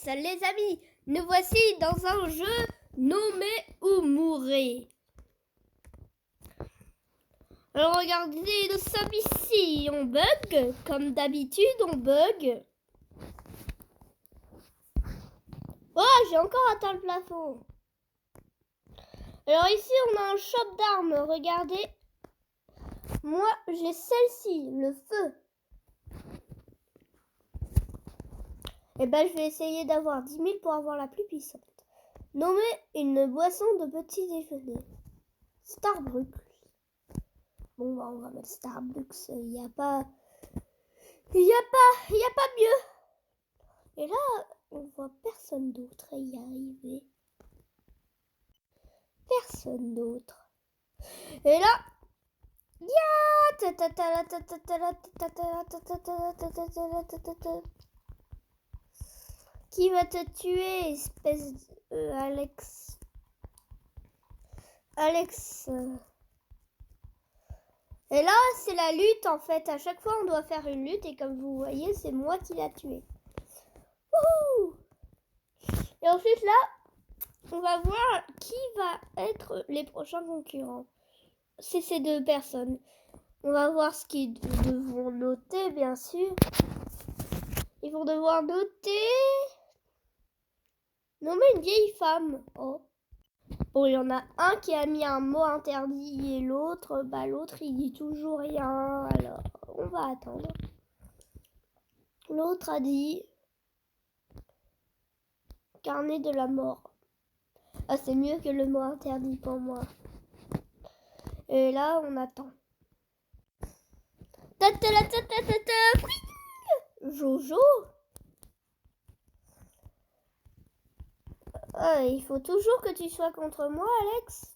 Alex, les amis, nous voici dans un jeu nommé ou mourir. Alors regardez, nous sommes ici, on bug, comme d'habitude on bug. Oh, j'ai encore atteint le plafond. Alors ici on a un shop d'armes, regardez. Moi j'ai celle-ci, le feu. Et ben je vais essayer d'avoir 10 000 pour avoir la plus puissante. Nommer une boisson de petit déjeuner. Starbucks. Bon bah on va mettre Starbucks, il n'y a pas mieux. Et là on voit personne d'autre y arriver. Personne d'autre. Et là qui va te tuer, espèce de Alex. Et là, c'est la lutte en fait. À chaque fois, on doit faire une lutte et comme vous voyez, c'est moi qui l'a tué. Wouhou! Et ensuite là, on va voir qui va être les prochains concurrents. C'est ces deux personnes. On va voir ce qu'ils devront noter, bien sûr. Ils vont devoir noter. Nommer une vieille femme. Oh. Bon, il y en a un qui a mis un mot interdit et l'autre, il dit toujours rien. Alors, on va attendre. L'autre a dit carnet de la mort. Ah, c'est mieux que le mot interdit pour moi. Et là, on attend. Jojo. Il faut toujours que tu sois contre moi, Alex.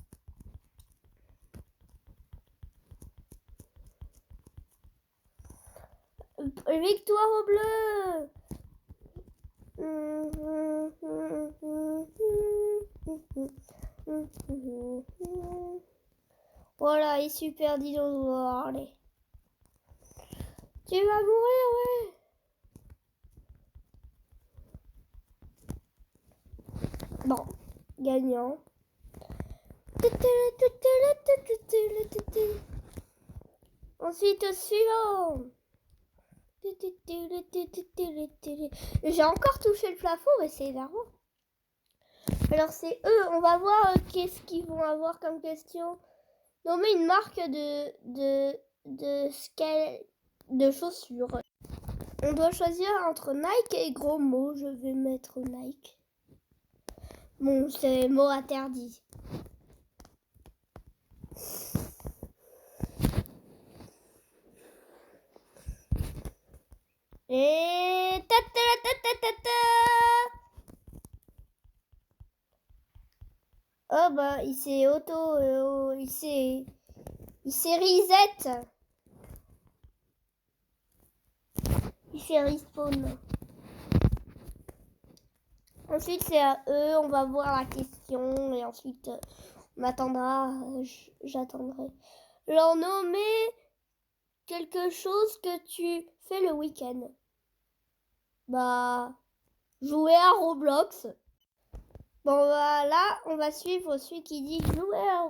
Victoire au bleu. Voilà, il est super dinosaure. Allez. Tu vas mourir, ouais. Bon, gagnant. Ensuite, suivant. J'ai encore touché le plafond, mais c'est énervant. Alors c'est eux, on va voir qu'est-ce qu'ils vont avoir comme question. Nommer une marque de chaussures. On doit choisir entre Nike et gros mots. Je vais mettre Nike. Bon, c'est mot interdit. Et oh bah il s'est il s'est reset. Il s'est respawn. Ensuite c'est à eux, on va voir la question et ensuite on attendra, j'attendrai. Leur nommer quelque chose que tu fais le week-end. Bah, jouer à Roblox. Bon, voilà, on va suivre celui qui dit jouer à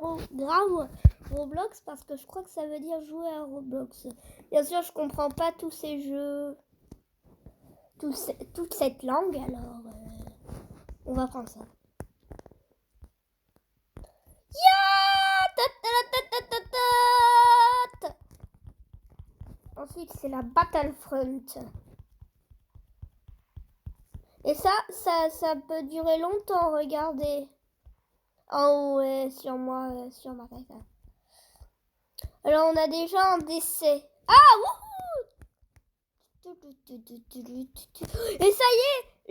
Roblox parce que je crois que ça veut dire jouer à Roblox. Bien sûr, je comprends pas tous ces jeux, toute cette langue, alors on va prendre ça. Ensuite, c'est la Battlefront. Et ça peut durer longtemps, regardez. En haut, ouais, sur moi, sur ma tête. Alors, on a déjà un décès. Ah, wouhou! Et ça y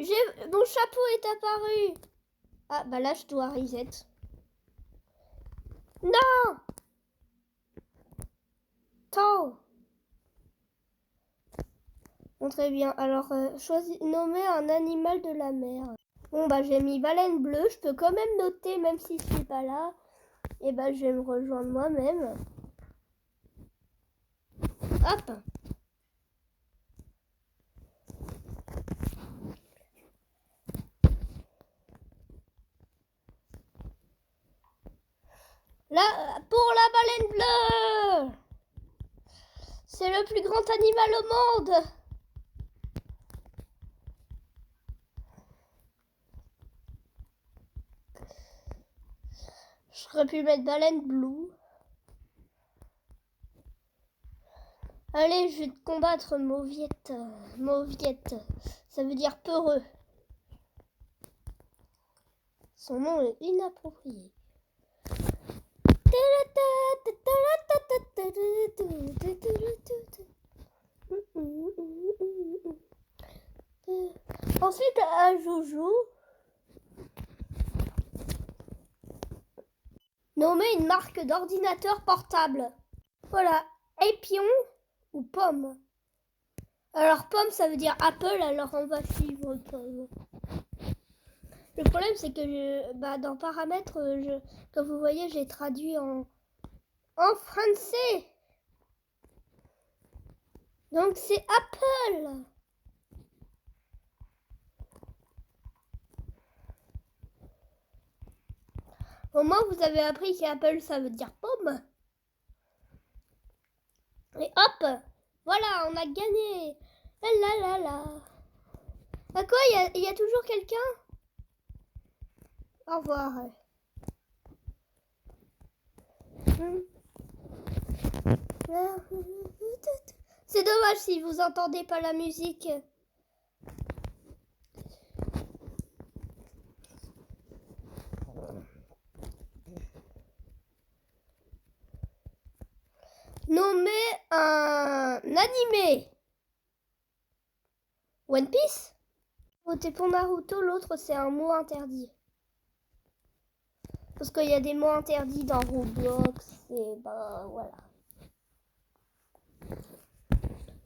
est, mon chapeau est apparu. Ah, bah là, je dois reset. Non! Tant! Bon, très bien. Alors, nommer un animal de la mer. Bon, bah, j'ai mis baleine bleue. Je peux quand même noter, même si je suis pas là. Et bah, je vais me rejoindre moi-même. Hop! Là, pour la baleine bleue. C'est le plus grand animal au monde. J'aurais pu mettre baleine bleue. Allez, je vais te combattre, mauviette. Mauviette, ça veut dire peureux. Son nom est inapproprié. Ensuite, à Joujou, nommer une marque d'ordinateur portable. Voilà, Épion ou Pomme. Alors Pomme, ça veut dire Apple, alors on va suivre Pomme. Le problème, c'est que dans paramètres, comme vous voyez, j'ai traduit en français. Donc c'est Apple. Au moins, vous avez appris qu'Apple, ça veut dire pomme. Et hop, voilà, on a gagné. La la la. À quoi, il y a toujours quelqu'un? Au revoir. C'est dommage si vous entendez pas la musique. Nommer un animé. One Piece. Votez pour Naruto, l'autre c'est un mot interdit. Parce qu'il y a des mots interdits dans Roblox et voilà.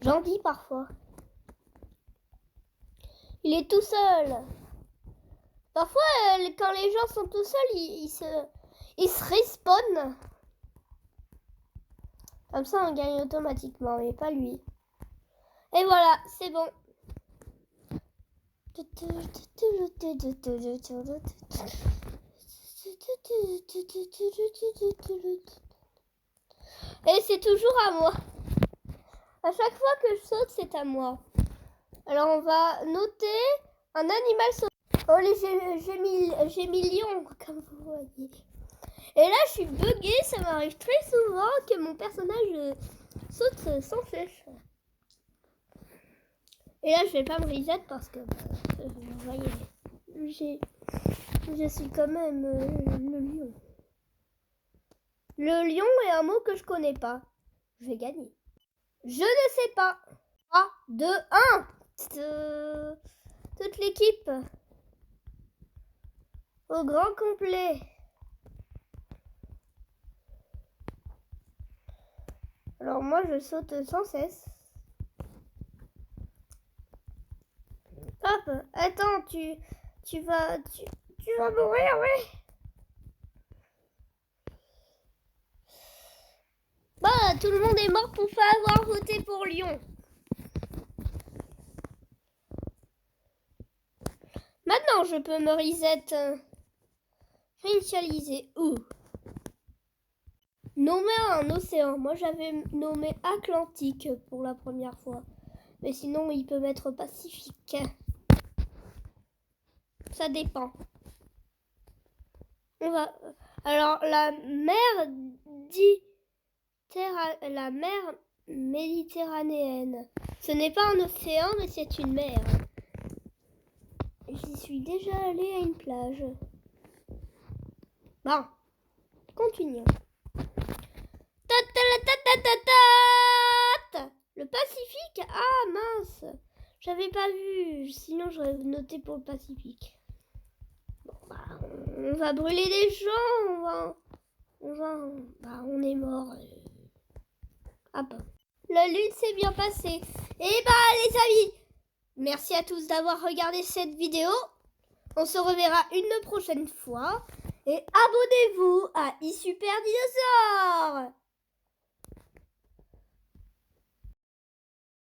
J'en dis parfois. Il est tout seul. Parfois, quand les gens sont tout seuls, ils se respawnent. Comme ça, on gagne automatiquement, mais pas lui. Et voilà, c'est bon. Et c'est toujours à moi. À chaque fois que je saute, c'est à moi. Alors on va noter un animal sauvage. Oh, j'ai mis lion, comme vous voyez. Et là, je suis buggée. Ça m'arrive très souvent que mon personnage saute sans cesse. Et là, je vais pas me reset parce que, vous voyez, je suis quand même le lion. Le lion est un mot que je connais pas. Je vais gagner. Je ne sais pas. 3, 2, 1. Toute l'équipe. Au grand complet. Alors moi, je saute sans cesse. Hop, attends, tu vas mourir, ouais. Bah, tout le monde est mort pour pas avoir voté pour Lyon. Maintenant, je peux me reset. Réinitialiser. Où? Nommer un océan. Moi, j'avais nommé Atlantique pour la première fois. Mais sinon, il peut mettre Pacifique. Ça dépend. On va. Alors, la mer Méditerranéenne. Ce n'est pas un océan, mais c'est une mer. J'y suis déjà allée à une plage. Bon, continuons. Le Pacifique. Ah mince, j'avais pas vu. Sinon, j'aurais noté pour le Pacifique. Bon, on va brûler des gens. On est mort. Hop. La lutte s'est bien passée. Et les amis, merci à tous d'avoir regardé cette vidéo. On se reverra une prochaine fois. Et abonnez-vous à iSuper Dinosaure.